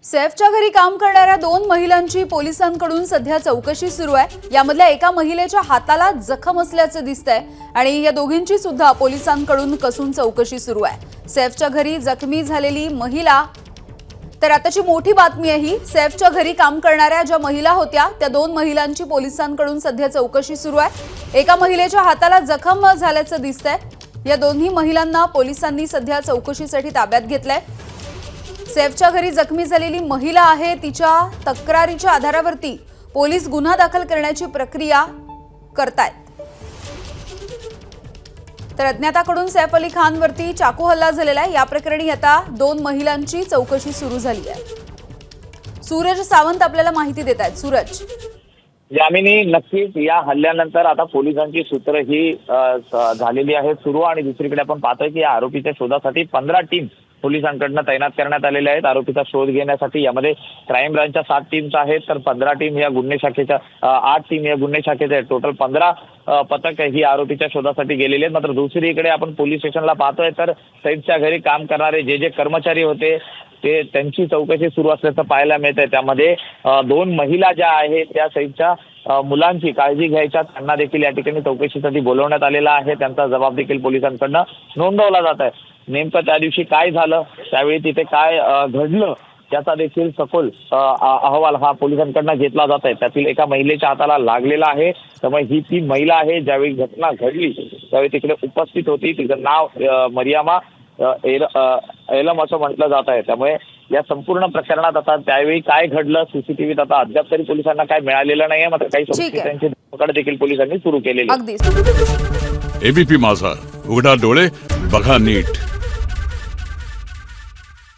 सैफच्या घरी काम करणाऱ्या 2 महिलांची पोलिसांकडून सध्या चौकशी सुरू आहे। यामधल्या एका महिलेच्या हाताला जखम असल्याचे दिसतंय आणि या दोघींची सुद्धा पोलिसांकडून कसून चौकशी सुरू आहे। सैफच्या घरी जखमी झालेली महिला तर आताची मोठी बातमी आहे ही। सैफच्या घरी काम करणाऱ्या ज्या महिला होत्या त्या 2 महिलांची पोलिसांकडून सध्या चौकशी सुरू आहे। एका महिलेच्या हाताला जखम झाल्याचे दिसतंय। या दोन्ही महिलांना पोलिसांनी सध्या चौकशीसाठी ताब्यात घेतलंय। सैफच्या घरी जखमी झालेली महिला आहे, तिच्या तक्रारीच्या आधारावरती पोलीस गुन्हा दाखल करण्याची प्रक्रिया करतायत। तर अज्ञाताकडून सैफ अली खानवरती चाकू हल्ला झालेला आहे। या प्रकरणी आता 2 महिलांची चौकशी सुरू झाली आहे। सूरज सावंत आपल्याला माहिती देत आहेत। सूरज, यामिनी, नक्कीच या हल्ल्यानंतर आता पोलिसांची सूत्र ही झालेली आहे सुरू आणि दुसरीकडे आपण पाहतोय की या आरोपीच्या शोधासाठी 15 टीम पोलिसांकडून तैनात करण्यात आलेल्या आहेत। आरोपीचा शोध घेण्यासाठी यामध्ये क्राईम ब्रांचच्या 7 टीम्स आहेत, तर 15 टीम या गुन्हे शाखेच्या 8 टीम या गुन्हे शाखेच्या आहेत। टोटल 15 पथक ही आरोपीच्या शोधासाठी गेलेली आहेत। मात्र दुसरीकडे आपण पोलीस स्टेशनला पाहतोय तर सैफच्या घरी काम करणारे जे कर्मचारी होते ते त्यांची चौकशी सुरू असल्याचं पाहायला मिळतंय। त्यामध्ये 2 महिला ज्या आहेत त्या सैफच्या मुलांची काळजी घ्यायच्या, त्यांना देखील या ठिकाणी चौकशीसाठी बोलवण्यात आलेला आहे। त्यांचा जबाब देखील पोलिसांकडून नोंदवला जात आहे। नेमकं त्या दिवशी काय झालं, त्यावेळी तिथे काय घडलं त्याचा देखील सखोल अहवाल हा पोलिसांकडून घेतला जात आहे। त्यातील एका महिलेच्या हाताला लागलेला आहे, त्यामुळे ही ती महिला आहे ज्यावेळी घटना घडली त्यावेळी तिकडे उपस्थित होती। तिचं नाव मरियमा एलम असं म्हटलं जात आहे। त्यामुळे या संपूर्ण प्रकरणात आता त्यावेळी काय घडलं सीसीटीव्हीत आता अद्याप तरी पोलिसांना काय मिळालेलं नाहीये। मात्र काही संशयितांची धरपकड देखील पोलिसांनी सुरू केलेली आहे। अगदी एबीपी माझा, उघडा डोळे बघा नीट।